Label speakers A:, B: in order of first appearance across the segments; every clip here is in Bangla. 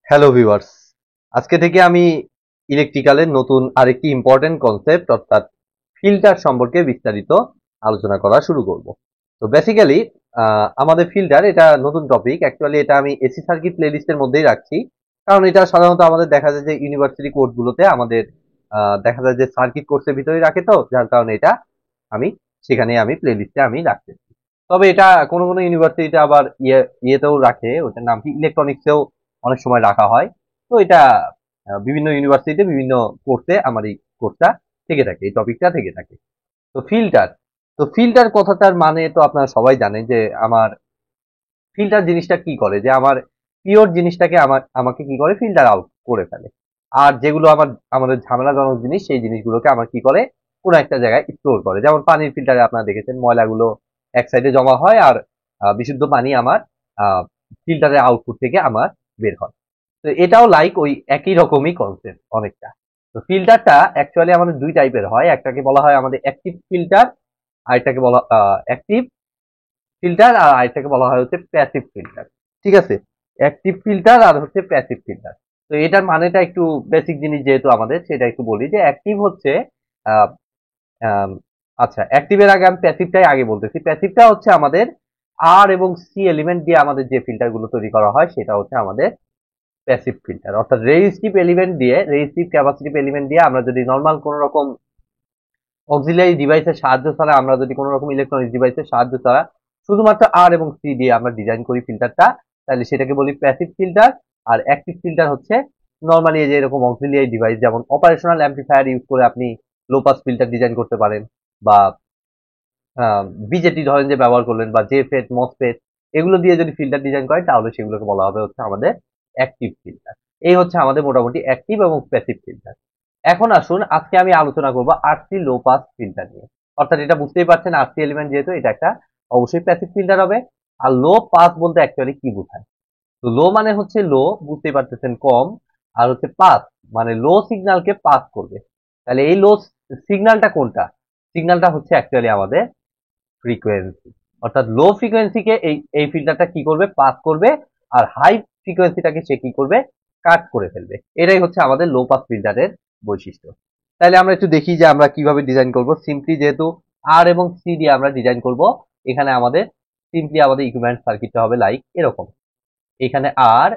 A: হ্যালো ভিউয়ার্স, আজকে থেকে আমি ইলেকট্রিক্যালের নতুন আরেকটি ইম্পর্টেন্ট কনসেপ্ট অর্থাৎ ফিল্টার সম্পর্কে বিস্তারিত আলোচনা করা শুরু করব। তো বেসিক্যালি আমাদের ফিল্টার এটা নতুন টপিক। অ্যাকচুয়ালি এটা আমি এসি সার্কিট প্লেলিস্টের মধ্যেই রাখছি, কারণ এটা সাধারণত আমাদের দেখা যায় যে ইউনিভার্সিটি কোর্সগুলোতে আমাদের দেখা যায় যে সার্কিট কোর্সের ভিতরেই রাখে, তো যার কারণে এটা আমি সেখানে আমি প্লেলিস্টে আমি রাখতেছি। তবে এটা কোনো কোনো ইউনিভার্সিটিতে আবার ইয়েতেও রাখে, ওটার নাম কি ইলেকট্রনিক্সেও অনেক সময় রাখা হয়। তো এটা বিভিন্ন ইউনিভার্সিটিতে বিভিন্ন কোর্সে আমার এই কোর্সটা থেকে থাকে, এই টপিকটা থেকে থাকে। তো ফিল্টার, তো ফিল্টার কথাটার মানে তো আপনারা সবাই জানেন যে আমার ফিল্টার জিনিসটা কি করে, যে আমার পিওর জিনিসটাকে আমাকে কি করে ফিল্টার আউট করে ফেলে। আর যেগুলো আমাদের ঝামেলাজনক জিনিস সেই জিনিসগুলোকে আমার কি করে কোনো একটা জায়গায় স্টোর করে। যেমন পানির ফিল্টারে আপনারা দেখেছেন ময়লাগুলো এক সাইডে জমা হয়, আর বিশুদ্ধ পানি আমার ফিল্টারের আউটপুট থেকে আমার বের হয়। তো এটাও লাইক ওই একই রকমই কনসেপ্ট অনেকটা। তো ফিল্টারটা অ্যাকচুয়ালি আমাদের দুই টাইপের হয়, একটাকে বলা হয় আমাদের অ্যাক্টিভ ফিল্টার, আরেকটাকে বলা অ্যাক্টিভ ফিল্টার, আর আরেকটাকে বলা হয় হচ্ছে প্যাসিভ ফিল্টার। ঠিক আছে, অ্যাক্টিভ ফিল্টার আর হচ্ছে প্যাসিভ ফিল্টার। তো এটার মানেটা একটু বেসিক জিনিস যেহেতু আমাদের, সেটা একটু বলি যে অ্যাক্টিভ হচ্ছে আহ, আম, আচ্ছা, অ্যাক্টিভের আগে আমি প্যাসিভটাই আগে বলতেছি। প্যাসিভটা হচ্ছে আমাদের আর এবং সি এলিমেন্ট দিয়ে আমাদের যে ফিল্টার গুলো তৈরি করা হয় সেটা হচ্ছে আমাদের প্যাসিভ ফিল্টার। অর্থাৎ রেজিস্টিভ এলিমেন্ট দিয়ে, রেজিস্টিভ ক্যাপাসিটিভ এলিমেন্ট দিয়ে আমরা যদি নর্মাল কোন রকম অক্সিলারি ডিভাইসের সাহায্য ছাড়া, আমরা যদি কোনো রকম ইলেকট্রনিক ডিভাইসের সাহায্য ছাড়া শুধুমাত্র আর এবং সি দিয়ে আমরা ডিজাইন করি ফিল্টারটা, তাহলে সেটাকে বলি প্যাসিভ ফিল্টার। আর অ্যাক্টিভ ফিল্টার হচ্ছে নর্মালি যে এরকম অক্সিলিয়ারি ডিভাইস, যেমন অপারেশনাল অ্যাম্পলিফায়ার ইউজ করে আপনি লো পাস ফিল্টার ডিজাইন করতে পারেন, বা বিজেটি ধরেন যে ব্যবহার করলেন, বা জেফেট মসফেট এগুলো দিয়ে যদি ফিল্টার ডিজাইন করেন তাহলে সেগুলোকে বলা হবে হচ্ছে আমাদের অ্যাক্টিভ ফিল্টার। এই হচ্ছে আমাদের মোটামুটি অ্যাক্টিভ এবং প্যাসিভ ফিল্টার। এখন আসুন আজকে আমি আলোচনা করব আরসি লো পাস ফিল্টার নিয়ে। অর্থাৎ এটা বুঝতেই পারছেন আরসি এলিমেন্ট যেহেতু এটা একটা অবশ্যই প্যাসিভ ফিল্টার হবে। আর লো পাস বলতে অ্যাকচুয়ালি কি বোঝায়? তো লো মানে হচ্ছে লো, বুঝতেই পারতেছেন কম, আর হচ্ছে পাস মানে লো সিগন্যালকে পাস করবে। তাহলে এই লো সিগন্যালটা কোনটা? সিগন্যালটা হচ্ছে অ্যাকচুয়ালি আমাদের ফ্রিকোয়েন্সি। অর্থাৎ লো ফ্রিকোয়েন্সিকে এই এই ফিল্টারটা কি করবে? পাস করবে। আর হাই ফ্রিকোয়েন্সিটাকে সে কি করবে? কাট করে ফেলবে। এটাই হচ্ছে আমাদের লো পাস ফিল্টারের বৈশিষ্ট্য। তাহলে আমরা একটু দেখি যে আমরা কিভাবে ডিজাইন করব। সিম্পলি যেহেতু আর এবং সি দিয়ে আমরা ডিজাইন করব, এখানে আমাদের সিম্পলি আমাদের ইকুইভ্যালেন্ট সার্কিটটা হবে লাইক এরকম। এখানে আর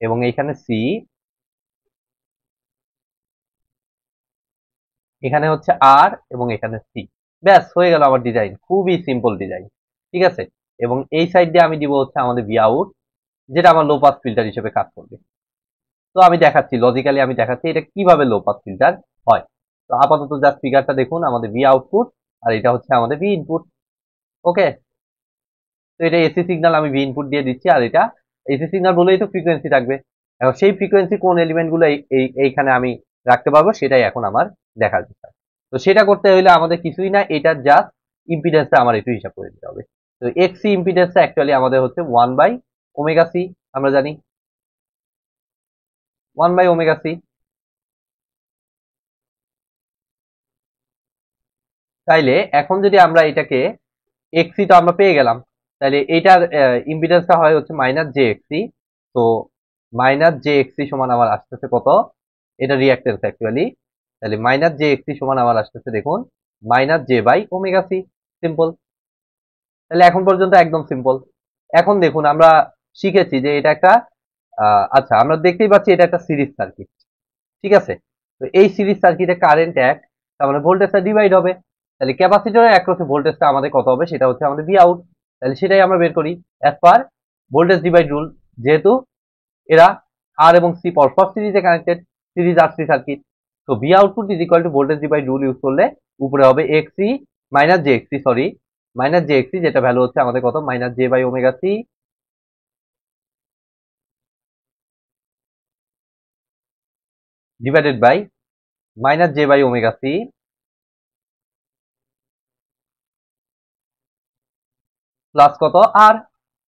A: এবং এখানে সি, এখানে হচ্ছে আর এবং এখানে সি। ব্যাস হয়ে গেল আমার ডিজাইন, খুবই সিম্পল ডিজাইন। ঠিক আছে, এবং এই সাইড দিয়ে আমি দিব হচ্ছে আমাদের ভি আউট, যেটা আমার লো পাস ফিল্টার হিসেবে কাজ করবে। তো আমি দেখাচ্ছি, লজিক্যালি আমি দেখাচ্ছি এটা কিভাবে লো পাস ফিল্টার হয়। তো আপাতত জাস্ট ফিগারটা দেখুন, আমাদের ভি আউটপুট আর এটা হচ্ছে আমাদের ভি ইনপুট। ওকে, তো এটা এসি সিগন্যাল আমি ভি ইনপুট দিয়ে দিচ্ছি, আর এটা এসি সিগন্যাল বলেই তো ফ্রিকোয়েন্সি থাকবে। এখন সেই ফ্রিকোয়েন্সি কোন এলিমেন্ট গুলো এইখানে আমি রাখতে পারবো সেটাই এখন আমার দেখার বিষয়। তো সেটা করতে হলে আমাদের কিছুই না, এটার জাস্ট ইম্পিডেন্সটা আমার একটু হিসাব করে দিতে হবে। তো এক্সি ইম্পিডেন্সটা অ্যাকচুয়ালি আমাদের হচ্ছে 1/ওমেগা সি, আমরা জানি 1/ওমেগা সি। তাইলে এখন যদি আমরা এটাকে এক্সি তো আমরা পেয়ে গেলাম, তাহলে এটার ইম্পিডেন্সটা হয় হচ্ছে -jXC। তো -jXC সমান আমার আসতেছে কত? এটা রিঅ্যাক্টেন্স অ্যাকচুয়ালি। তাহলে -jXC সমান আমার আসতেছে দেখুন -j/ওমেগা সি। সিম্পল। তাহলে এখন পর্যন্ত একদম সিম্পল। এখন দেখুন আমরা শিখেছি যে এটা একটা আচ্ছা, আমরা দেখতেই পাচ্ছি এটা একটা সিরিজ সার্কিট। ঠিক আছে, তো এই সিরিজ সার্কিটে কারেন্ট এক, তার মানে ভোল্টেজটা ডিভাইড হবে। তাহলে ক্যাপাসিটরের অ্যাক্রসে ভোল্টেজটা আমাদের কত হবে? সেটা হচ্ছে আমাদের ভি আউট। তাহলে সেটাই আমরা বের করি as per voltage divide rule. যেহেতু এরা আর এবং সি পরস্পর সিরিজে কানেক্টেড, সিরিজ আরসি সার্কিট, তো V output is equal to voltage divide rule use করলে উপরে হবে এক্সি -jXC, সরি -jXC, যেটা ভ্যালু হচ্ছে আমাদের কত? -j/ওমেগা সি ডিভাইডেড বাই -j/ওমেগা সি প্লাস কত? আর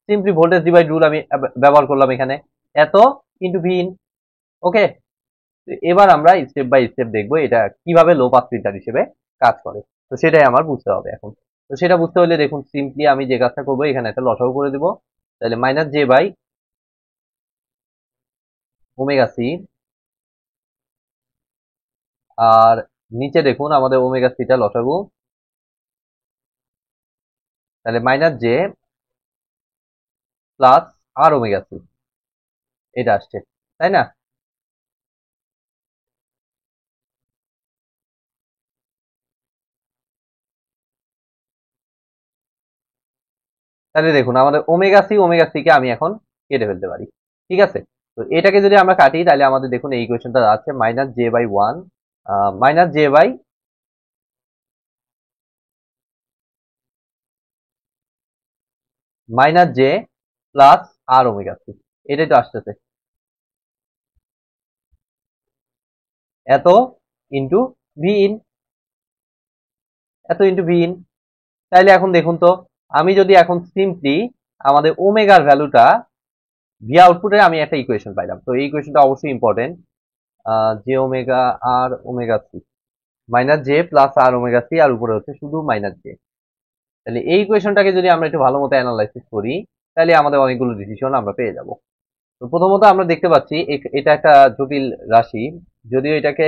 A: সিম্পলি ভোল্টেজ ডিভাইড রুল আমি ব্যবহার করলাম এখানে, এত ইন্টু ভিন। ওকে, এবার আমরা স্টেপ বাই স্টেপ দেখবো এটা কিভাবে লো পাস ফিল্টার হিসেবে কাজ করে। তো সেটাই আমার বুঝতে হবে এখন। তো সেটা বুঝতে হলে দেখুন সিম্পলি আমি যে কাজটা করবো, এখানে একটা লসাগু করে দিব। তাহলে -j/, ওমেগা সি, আর নিচে দেখুন আমাদের ওমেগা সিটা লসাগু, তাহলে minus J plus R omega C, এটা আসছে, তাই না? তাহলে দেখুন আমাদের ওমেগা সি কে আমি এখন কেটে ফেলতে পারি, ঠিক আছে? তো এটাকে যদি আমরা কাটি তাহলে আমাদের দেখুন এই ইকুয়েশনটা আছে minus J by one, minus J by minus J plus R omega C, এটাই তো আসতেছে, এত ইন্টু ভি ইন, এত ইন্টু ভি ইন। তাইলে এখন দেখুন তো, আমি যদি এখন সিম্পলি আমাদের ওমেগার ভ্যালুটা ভি আউটপুটে আমি একটা ইকুয়েশন পাইলাম, তো এই ইকুয়েশনটা অবশ্যই important, J omega R omega C, minus J plus R omega C, আর উপরে হচ্ছে শুধু মাইনাস জে। তাহলে এই ইকুয়েশনটাকে যদি আমরা একটু ভালো মতো অ্যানালাইসিস করি তাহলে আমাদের অনেকগুলো ডিসিশন আমরা পেয়ে যাব। তো প্রথমত আমরা দেখতে পাচ্ছি এটা একটা জটিল রাশি, যদিও এটাকে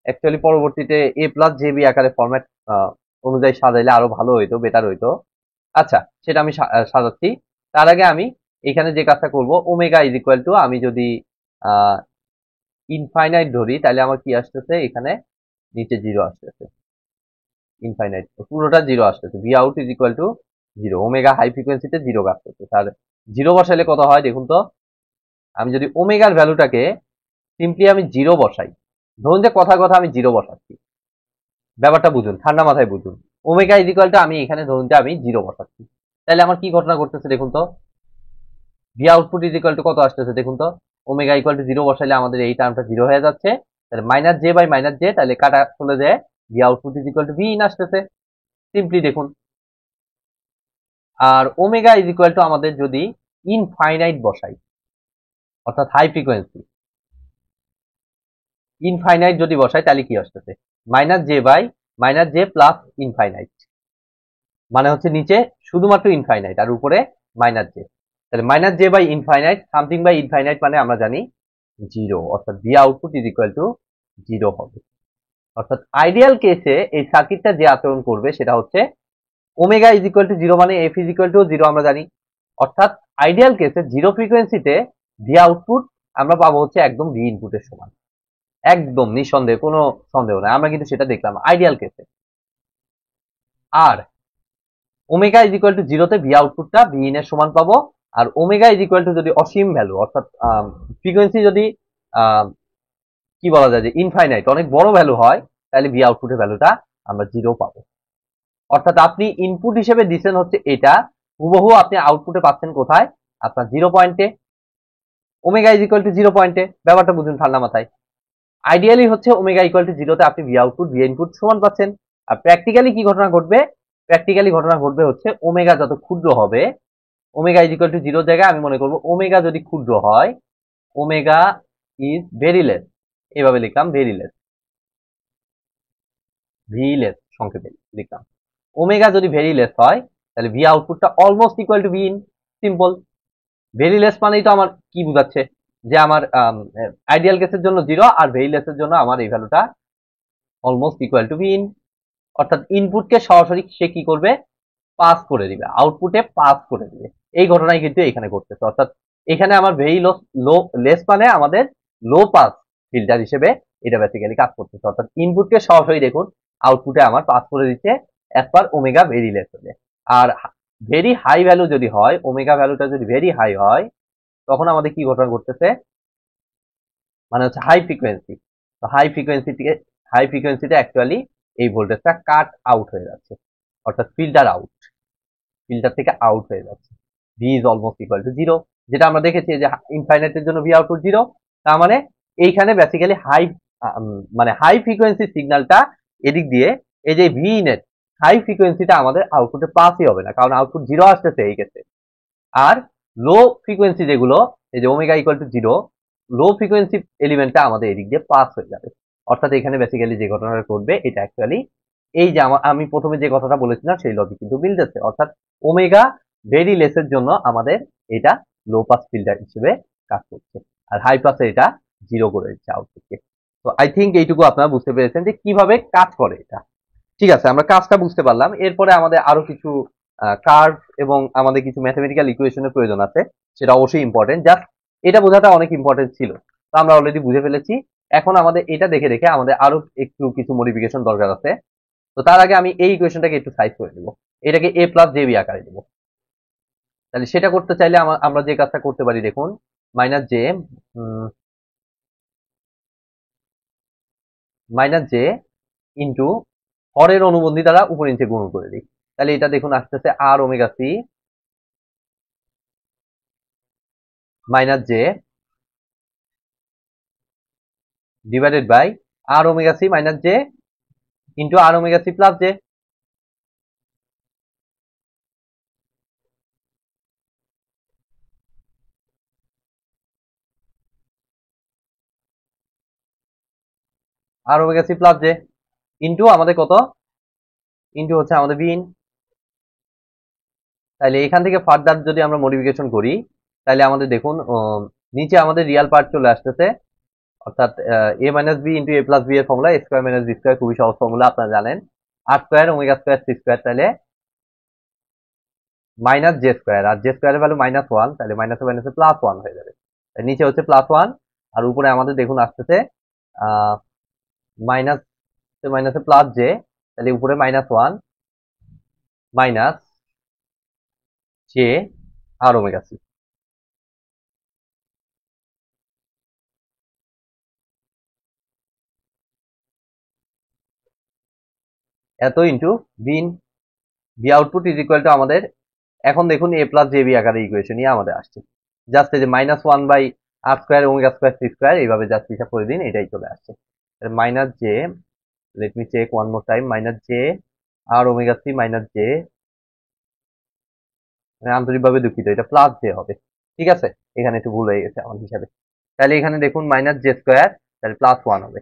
A: অ্যাকচুয়ালি পরবর্তীতে এ প্লাস জে বি আকারে ফরম্যাট অনুযায়ী সাজাইলে আরো ভালো হইতো, বেটার হইতো। আচ্ছা, সেটা আমি সাজাচ্ছি। তার আগে আমি এখানে যে কাজটা করব, ওমেগা ইজ ইকুয়াল টু, আমি যদি ইনফাইনাইট ধরি তাহলে আমার কি আসতেছে, এখানে নিচে জিরো আসতেছে, ইনফাইনাইট পুরোটা জিরো আসতেছে, V out is equal to zero, omega high ফ্রিকোয়েন্সিতে জিরো কাজ করছে। তাহলে জিরো বসাইলে কত হয় দেখুন তো, আমি যদি ওমেগার ভ্যালুটাকে সিম্পলি আমি জিরো বসাই, ধরুন যে কথা কথা আমি জিরো বসাচ্ছি, ব্যাপারটা বুঝুন, ঠান্ডা মাথায় বুঝুন। ওমেগা ইজ ইকুয়াল টু আমি এখানে ধরুন যে আমি জিরো বসাচ্ছি, তাহলে আমার কি ঘটনা ঘটতেছে দেখুন তো, V output is equal to কত আসতেছে দেখুন তো, ওমেগা ইকুয়াল টু জিরো বসাইলে আমাদের এই টার্মটা জিরো হয়ে যাচ্ছে, তাহলে minus J by minus J, তাহলে কাটা চলে যায়, V output is equal to V in আসতেছে, সিম্পলি দেখুন। আর ওমেগা ইজ ইকুয়াল টু আমাদের যদি ইনফাইনাইট বসাই, অর্থাৎ হাই ফ্রিকোয়েন্সি, ইনফাইনাইট যদি বসাই তাহলে কি আসতেছে, minus J by minus J plus infinite, মানে হচ্ছে নিচে শুধুমাত্র ইনফাইনাইট আর উপরে মাইনাস জে, তাহলে minus J by infinite, something by infinite মানে আমরা জানি জিরো, অর্থাৎ V output is equal to zero হবে। অর্থাৎ আইডিয়াল কেসে এই সার্কিটটা যে আচরণ করবে সেটা হচ্ছে omega is equal to zero, মানে F is equal to zero আমরা জানি, অর্থাৎ আইডিয়াল কেসে জিরো ফ্রিকোয়েন্সিতে ভি আউটপুট আমরা পাবো হচ্ছে একদম ভি ইনপুটের সমান, একদম নিঃসন্দেহ, কোনো সন্দেহ নাই, আমরা কিন্তু সেটা দেখলাম আইডিয়াল কেসে। আর ওমেগা ইজ ইকুয়াল টু জিরোতে ভি আউটপুটটা ভি ইন এর সমান পাবো, আর ওমেগা ইজ ইকুয়াল টু যদি অসীম ভ্যালু, অর্থাৎ ফ্রিকোয়েন্সি যদি কি বলা যায় যে ইনফাইনাইট, অনেক বড় ভ্যালু হয়, তাহলে ভি আউটপুটের ভ্যালুটা আমরা জিরো পাবো। অর্থাৎ আপনি ইনপুট হিসেবে দিচ্ছেন হচ্ছে এটা, হুবহু আপনি আউটপুটে পাচ্ছেন কোথায়, আপনার জিরো পয়েন্টে, omega is equal to zero পয়েন্টে, ব্যাপারটা বুঝুন ঠান্ডা মাথায়। আইডিয়ালি হচ্ছে ওমেগা ইকুয়াল টু জিরোতে আপনি ভি আউটপুট ভি ইনপুট সমান পাচ্ছেন। আর প্র্যাকটিক্যালি কি ঘটনা ঘটবে, প্র্যাকটিক্যালি ঘটনা ঘটবে হচ্ছে ওমেগা যত ক্ষুদ্র হবে, omega is equal to zero জায়গায় আমি মনে করবো ওমেগা যদি ক্ষুদ্র হয়, ওমেগা ইজ ভেরি লেস, এভাবে লিখলাম ভেরি লেস, ভি লেস সংক্ষেপে লিখলাম। ওমেগা যদি ভেরি লেস হয় তাহলে ভি আউটপুটটা almost equal to V in, simple. Very less মানেই তো আমার কি বুঝাচ্ছে যে আমার আইডিয়াল কেসের জন্য জিরো, আর ভেরি লেসের জন্য আমার এই ভ্যালুটা almost equal to V in, অর্থাৎ ইনপুটকে সরাসরি সে কি করবে, পাস করে দিবে, আউটপুটে পাস করে দিবে। এই ঘটনাই কিন্তু এখানে ঘটতেছে, অর্থাৎ এখানে আমার ভেরি লো লেস মানে আমাদের লো পাস ফিল্টার হিসেবে এটা বেসিক্যালি কাজ করতেছে, অর্থাৎ ইনপুটকে সরাসরি দেখুন আউটপুটে আমার পাস করে দিচ্ছে as per omega very less হলে। আর ভেরি হাই ভ্যালু যদি হয়, ওমেগা ভ্যালুটা যদি ভেরি হাই হয়, তখন আমাদের কি ঘটনা ঘটতেছে, মানে হচ্ছে হাই ফ্রিকোয়েন্সি, তো হাই ফ্রিকোয়েন্সিতে অ্যাকচুয়ালি এই ভোল্টেজটা কাট আউট হয়ে যাচ্ছে, অর্থাৎ ফিল্টার থেকে আউট হয়ে যাচ্ছে, V is almost equal to zero, যেটা আমরা দেখেছি যে ইনফাইনাইটের জন্য ভি আউটপুট জিরো, তার মানে এইখানে বেসিক্যালি মানে হাই ফ্রিকোয়েন্সি সিগন্যালটা এদিক দিয়ে এই যে ভি নেট হাই ফ্রিকোয়েন্সিটা আমাদের আউটপুটে পাসই হবে না, কারণ আউটপুট জিরো আসতেছে এই ক্ষেত্রে। আর লো ফ্রিকোয়েন্সি যেগুলো, এই যে omega equal to zero, low frequency এলিমেন্টটা আমাদের এদিক দিয়ে পাস হয়ে যাবে। অর্থাৎ এখানে বেসিক্যালি যে ঘটনাটা ঘটবে এটা অ্যাকচুয়ালি এই যে আমি প্রথমে যে কথাটা বলেছিলাম সেই লজিক কিন্তু মিলতেছে, অর্থাৎ ওমেগা ভেরি লেসের জন্য আমাদের এটা লো পাস ফিল্টার হিসেবে কাজ করছে। আর হাই প্লাসে এটা 0 করে দিচ্ছে আউটপুটকে। তো আই থিঙ্ক এইটুকু আপনারা বুঝতে পেরেছেন যে কিভাবে কাজ করে এটা। ঠিক আছে, আমরা কাজটা বুঝতে পারলাম। এরপরে আমাদের আরো কিছু কার্ভ এবং আমাদের কিছু ম্যাথমেটিক্যাল ইকুয়েশনের প্রয়োজন আছে, সেটা অবশ্যই ইম্পর্টেন্ট। জাস্ট এটা বোঝাটা অনেক ইম্পর্টেন্ট ছিল, তো আমরা অলরেডি বুঝে ফেলেছি। এখন আমাদের এটা দেখে দেখে আমাদের আরো একটু কিছু মডিফিকেশন দরকার আছে। তো তার আগে আমি এই ইকুয়েশনটাকে একটু সাইজ করে দেবো, এটাকে a প্লাস জে বি আকারে দেবো। তাহলে সেটা করতে চাইলে আমরা যে কাজটা করতে পারি, দেখুন মাইনাস জে ইন্টু হরের অনুবন্ধী দ্বারা উপর নিচে গুণ করে দিই। তাহলে এটা দেখুন আসতেছে R omega C minus J divided by R omega C minus J into R omega C plus J. R omega C plus J into আমাদের কত, ইন্টু হচ্ছে আমাদের বিন। তাহলে এখান থেকে ফার্দার যদি আমরা মডিফিকেশন করি, তাহলে আমাদের দেখুন নিচে আমাদের রিয়াল পার্ট চলে আসতেছে, অর্থাৎ A minus B into A plus B এর formula A square minus B square, খুবই সহজ ফর্মুলা আপনারা জানেন। R square omega square C square, তাহলে মাইনাস জে স্কোয়ার, আর জে স্কোয়ারের ভ্যালু -1, তাহলে মাইনাসে মাইনাসে +1 হয়ে যাবে। নিচে হচ্ছে +1, আর উপরে আমাদের দেখুন আসতেছে মাইনাস মাইনাসে প্লাস জে, তাহলে উপরে -1 minus J R omega C. এত into V in, V output is equal to আমাদের, এখন দেখুন এ প্লাস জে বি আকারে ইকুয়েশনই আমাদের আসছে। জাস্ট এই যে -1 by R square omega square C square, এইভাবে জাস্ট হিসাব করে দিন, এটাই চলে আসছে। Minus J, let me check one more time, minus J R omega C minus J, আন্তরিকভাবে দুঃখিত, এটা প্লাস জে হবে। ঠিক আছে, এখানে একটু ভুল হয়ে গেছে আমার হিসাবে। তাহলে এখানে দেখুন মাইনাস জে স্কোয়ার, তাহলে +1 হবে।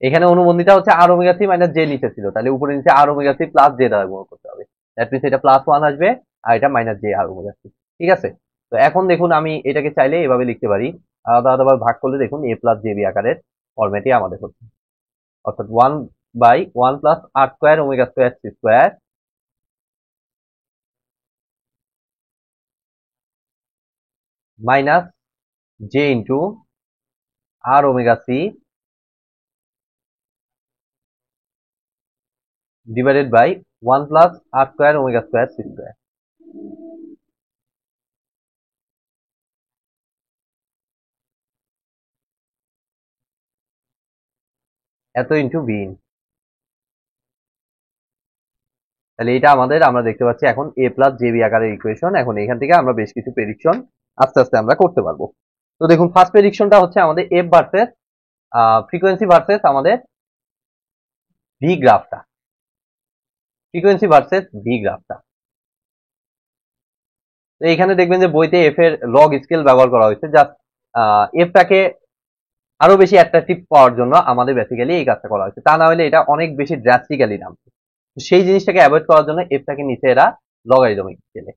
A: এখানে অনুবন্ধীটা হচ্ছে আর ওমেগা সি মাইনাস জে নিচে ছিল, তাহলে উপরে নিচে আর ওমেগা সি প্লাস জে দ্বারা গুণ করতে হবে। দ্যাট মিনস এটা +1 আসবে, আর এটা minus J R omega C. ঠিক আছে, তো এখন দেখুন আমি এটাকে চাইলে এভাবে লিখতে পারি, আলাদা আলাদাভাবে ভাগ করলে দেখুন এ প্লাস জে বি আকারের ফরম্যাটে আমাদের হচ্ছে, অর্থাৎ 1/1 plus R square omega square C square minus J into R omega C divided by 1 plus R square omega square C square. এত ইন্টু বিন। তাহলে এটা আমাদের, আমরা দেখতে পাচ্ছি এখন এ প্লাস জে বি আকারের ইকুয়েশন। এখন এখান থেকে আমরা বেশ কিছু প্রেডিকশন আস্তে আস্তে আমরা করতে পারবো। তো দেখুন ফার্স্ট প্রেডিকশনটা হচ্ছে আমাদের এফ ভার্সেস ফ্রিকোয়েন্সি ভার্সেস আমাদের ভি গ্রাফটা, ফ্রিকোয়েন্সি ভার্সেস ভি গ্রাফটা। তো এখানে দেখবেন যে বইতে এফ এর লগ স্কেল ব্যবহার করা হয়েছে, জাস্ট এফটাকে আরো বেশি অ্যাট্রাকটিভ পাওয়ার জন্য আমাদের বেসিক্যালি এই কাজটা করা হয়েছে, তা না হলে এটা অনেক বেশি ড্রাস্টিক্যালি নামছে। সেই জিনিসটাকে অ্যাভয়েড করার জন্য এফটাকে নিচে এরা লগারিদমিক স্কেলে,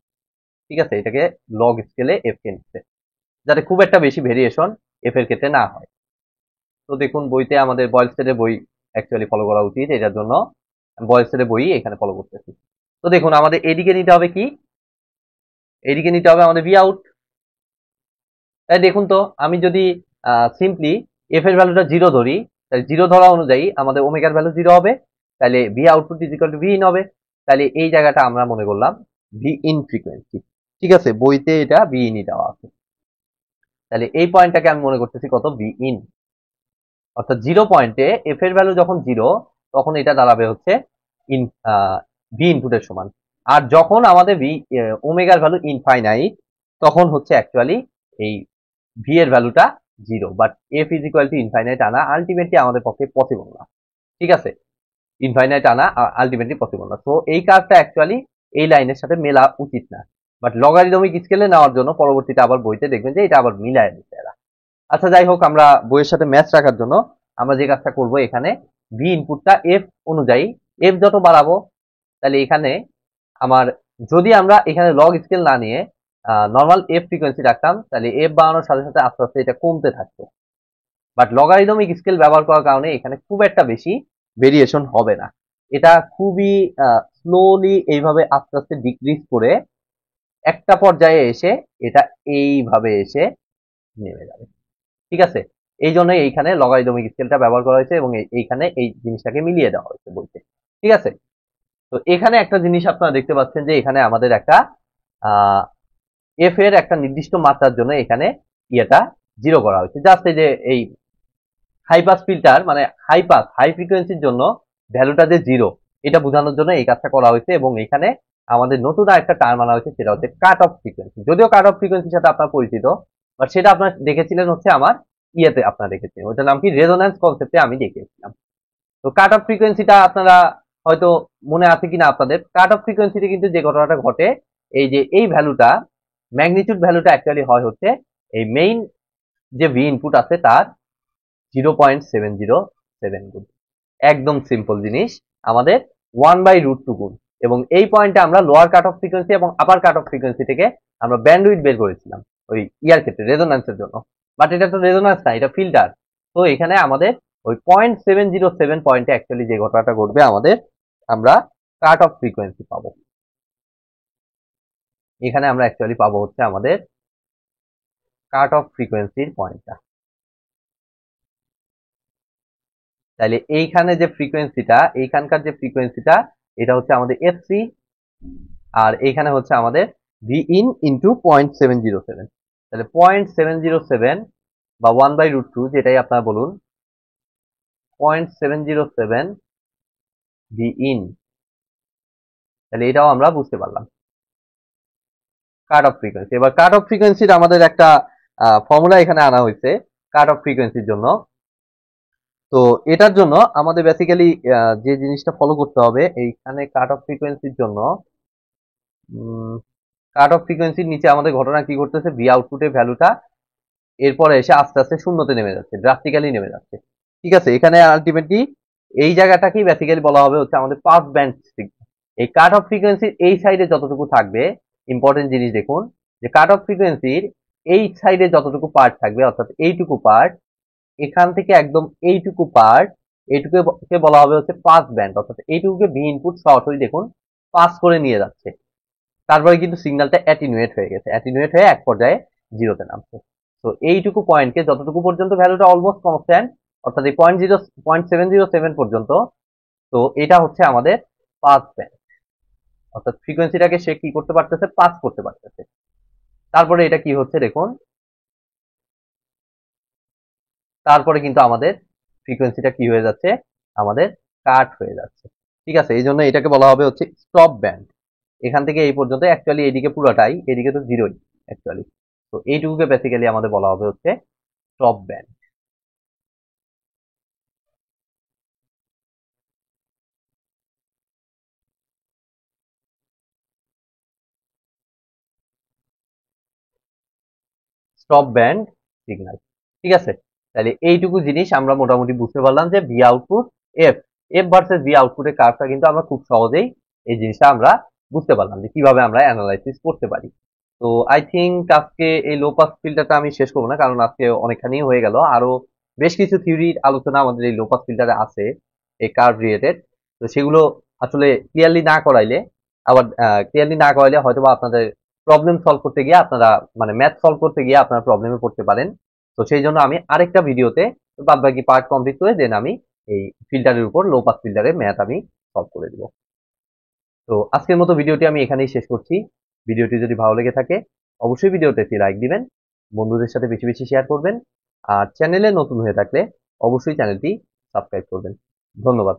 A: ঠিক আছে, এটাকে লগ স্কেলে এফ কে নিচ্ছে, যাতে খুব একটা বেশি ভেরিয়েশন এফ এর ক্ষেত্রে না হয়। তো দেখুন বইতে আমাদের বয়েলস্টেডের বই অ্যাকচুয়ালি ফলো করা উচিত, এটার জন্য বয়েলস্টেডের বই এখানে ফলো করতেছি। তো দেখুন আমাদের এদিকে নিতে হবে কি, এদিকে নিতে হবে আমাদের ভি আউট। তাই দেখুন তো আমি যদি সিম্পলি এফ এর ভ্যালুটা 0 ধরি, তাহলে 0 ধরা অনুযায়ী আমাদের ওমেগার ভ্যালু 0 হবে, তাহলে V output is equal to V in হবে। তাহলে এই জায়গাটা আমরা মনে করলাম ভি ইন ফ্রিকোয়েন্সি। ঠিক আছে, বইতে এটা ভি ইনই দেওয়া আছে। তাহলে এই পয়েন্টটাকে আমি মনে করতেছি কত, ভি ইন। অর্থাৎ 0 পয়েন্টে এফ এর ভ্যালু যখন 0, তখন এটা দাঁড়াবে হচ্ছে ইন ভি ইনপুটের সমান। আর যখন আমাদের ভি ওমেগার ভ্যালু ইনফাইনাইট, তখন হচ্ছে অ্যাকচুয়ালি এই ভি এর ভ্যালুটা 0, but F is equal two infinite আনা আলটিমেটলি আমাদের পক্ষে পসিবল না। ঠিক আছে, ইনফাইনাইট আনা আলটিমেটলি পসিবল না। তো এই কাজটা অ্যাকচুয়ালি এই লাইনের সাথে মেলা উচিত না, বাট লগারিদমিক স্কেলে নেওয়ার জন্য পরবর্তীতে আবার বইতে দেখবেন যে এটা আবার মিলায় দিচ্ছে এরা। আচ্ছা যাই হোক, আমরা বইয়ের সাথে ম্যাচ রাখার জন্য আমরা যে কাজটা করব, এখানে ভি ইনপুটটা এফ অনুযায়ী, এফ যত বাড়াবো, তাহলে এখানে আমার, যদি আমরা এখানে লগ স্কেল না নিয়ে নর্মাল এফ ফ্রিকোয়েন্সি রাখতাম, তাহলে এফ বাড়ানোর সাথে সাথে আস্তে আস্তে এটা কমতে থাকতো। বাট লগারিদমিক স্কেল ব্যবহার করার কারণে এখানে খুব একটা বেশি ভেরিয়েশন হবে না। এটা খুবই স্লোলি এইভাবে আস্তে আস্তে ডিক্রিজ করে একটা পর্যায়ে এসে এটা এইভাবে এসে নেমে যাবে। ঠিক আছে, এই জন্য এইখানে লগারিদমিক স্কেলটা ব্যবহার করা হয়েছে এবং এইখানে এই জিনিসটাকে মিলিয়ে দেওয়া হয়েছে বলতে। ঠিক আছে, তো এখানে একটা জিনিস আপনারা দেখতে পাচ্ছেন যে এখানে আমাদের একটা এফ এর একটা নির্দিষ্ট মাত্রার জন্য এখানে ইয়েটা 0 করা হয়েছে। জাস্ট এই যে এই হাই পাস ফিল্টার মানে হাই পাস হাই ফ্রিকোয়েন্সির জন্য ভ্যালুটা যে 0 এটা বোঝানোর জন্য এই কাজটা করা হয়েছে। এবং এখানে আমাদের নতুন একটা টার্ম আনা হয়েছে, সেটা হচ্ছে কাট অফ ফ্রিকোয়েন্সি। যদিও কাট অফ ফ্রিকোয়েন্সির সাথে আপনার পরিচিত, বাট সেটা আপনার দেখেছিলেন হচ্ছে আমার ইয়েতে আপনারা দেখেছিলেন, ওটার নাম কি রেজোন্যান্স কনসেপ্টে আমি দেখিয়েছিলাম। তো কাট অফ ফ্রিকোয়েন্সিটা আপনারা হয়তো মনে আছে কিনা আপনাদের, কাট অফ ফ্রিকোয়েন্সিতে কিন্তু যে ঘটনাটা ঘটে, এই যে এই ভ্যালুটা ম্যাগনিটিউড ভ্যালুটা অ্যাকচুয়ালি হয় হচ্ছে এই মেইন যে ভি ইনপুট আছে তার 0.707 গুণ। একদম সিম্পল জিনিস, আমাদের 1/√2 গুণ। এবং এই পয়েন্টে আমরা লোয়ার কাট অফ ফ্রিকোয়েন্সি এবং আপার কাট অফ ফ্রিকোয়েন্সি থেকে আমরা ব্যান্ডউইথ বের করেছিলাম ওই ইয়ার ক্ষেত্রে রেজোন্যান্সের জন্য। বাট এটা তো রেজোন্যান্স না, এটা ফিল্টার। তো এখানে আমাদের ওই 0.707 পয়েন্টে অ্যাকচুয়ালি যে ঘটনাটা ঘটবে আমাদের, আমরা কাট অফ ফ্রিকোয়েন্সি পাবো। এখানে আমরা অ্যাকচুয়ালি পাবো হচ্ছে আমাদের কাট অফ ফ্রিকোয়েন্সির পয়েন্টটা। তাহলে এইখানে যে ফ্রিকোয়েন্সিটা, এইখানকার যে ফ্রিকোয়েন্সিটা, এটা হচ্ছে আমাদের এফসি, আর এইখানে হচ্ছে আমাদের ভি ইন ইন্টু 0.707। তাহলে 0.707 বা 1/√2 যেটাই আপনারা বলুন, 0.707 ভি ইন। তাহলে এটাও আমরা বুঝতে পারলাম কাট অফ ফ্রিকোয়েন্সি। এবার কাট অফ ফ্রিকোয়েন্সির আমাদের একটা ফর্মুলা এখানে আনা হয়েছে কাট অফ ফ্রিকোয়েন্সির জন্য। তো এটার জন্য আমাদের বেসিক্যালি যে জিনিসটা ফলো করতে হবে, এইখানে কাট অফ ফ্রিকোয়েন্সির জন্য কাট অফ ফ্রিকোয়েন্সির নিচে আমাদের ঘটনা কি ঘটতেছে, ভি আউটপুটের ভ্যালুটা এরপরে এসে আস্তে আস্তে শূন্যতে নেমে যাচ্ছে, ড্রাস্টিক্যালি নেমে যাচ্ছে। ঠিক আছে, এখানে আলটিমেটলি এই জায়গাটাকেই বেসিক্যালি বলা হবে হচ্ছে আমাদের পাস ব্যান্ড সিগন্যাল। এই কাট অফ ফ্রিকোয়েন্সির এই সাইডে যতটুকু থাকবে, ইম্পর্টেন্ট জিনিস দেখুন যে কাট অফ ফ্রিকোয়েন্সির এই সাইডে যতটুকু পার্ট থাকবে, অর্থাৎ এইটুকু পার্ট, এখান থেকে একদম এইটুকু পার্ট, এইটুকুকে বলা হবে হচ্ছে পাস ব্যান্ড। অর্থাৎ এইটুকুকে ভি ইনপুট সরাসরি দেখুন পাস করে নিয়ে যাচ্ছে। তারপরে কিন্তু সিগন্যালটা অ্যাটিনুয়েট হয়ে গেছে, অ্যাটিনুয়েট হয়ে এক পর্যায়ে 0-তে নামছে। তো এইটুকু পয়েন্টকে যতটুকু পর্যন্ত ভ্যালুটা অলমোস্ট কনস্ট্যান্ট, অর্থাৎ এই 0.707 পর্যন্ত, তো এটা হচ্ছে আমাদের পাস ব্যান্ড। অর্থাৎ ফ্রিকোয়েন্সিটাকে সে কি করতে পারতেছে, পাস করতে পারতেছে। তারপরে এটা কি হচ্ছে দেখুন, তারপরে কিন্তু আমাদের ফ্রিকোয়েন্সিটা কি হয়ে যাচ্ছে, আমাদের কাট হয়ে যাচ্ছে। ঠিক আছে, এই জন্য এটাকে বলা হবে হচ্ছে স্টপ ব্যান্ড। এখান থেকে এই পর্যন্ত অ্যাকচুয়ালি এইদিকে পুরোটাই, এদিকে তো 0ই অ্যাকচুয়ালি। তো এইটুকুকে বেসিক্যালি আমাদের বলা হবে হচ্ছে stop band. Stop band signal. ঠিক আছে, তাহলে এইটুকু জিনিস আমরা মোটামুটি বুঝতে পারলাম যে V output F, F versus V আউটপুটের কার্ভটা কিন্তু আমরা খুব সহজেই এই জিনিসটা আমরা বুঝতে পারলাম যে কিভাবে আমরা অ্যানালাইসিস করতে পারি। তো আই থিঙ্ক আজকে এই লো পাস ফিল্টারটা আমি শেষ করবো না, কারণ আজকে অনেকখানি হয়ে গেল। আরো বেশ কিছু থিওরির আলোচনা আমাদের এই লো পাস ফিল্টারে আছে, এই কার্ভ রিলেটেড। তো সেগুলো আসলে ক্লিয়ারলি না করাইলে, আবার ক্লিয়ারলি না করাইলে হয়তো বা আপনাদের প্রবলেম সলভ করতে গিয়ে আপনারা মানে ম্যাথ সলভ করতে গিয়ে আপনারা প্রবলেমে পড়তে পারেন। তো সেই জন্য আমি আরেকটা ভিডিওতে বাদ বাকি পার্ট কমপ্লিট করে দেন আমি এই ফিল্টারের উপর লো পাস ফিল্টারের ম্যাথ আমি সলভ করে দিব। তো আজকের মতো ভিডিওটি আমি এখানেই শেষ করছি। ভিডিওটি যদি ভালো লেগে থাকে অবশ্যই ভিডিওতে একটি লাইক দিবেন, বন্ধুদের সাথে বেশি বেশি শেয়ার করবেন, আর চ্যানেলে নতুন হয়ে থাকলে অবশ্যই চ্যানেলটি সাবস্ক্রাইব করবেন। ধন্যবাদ।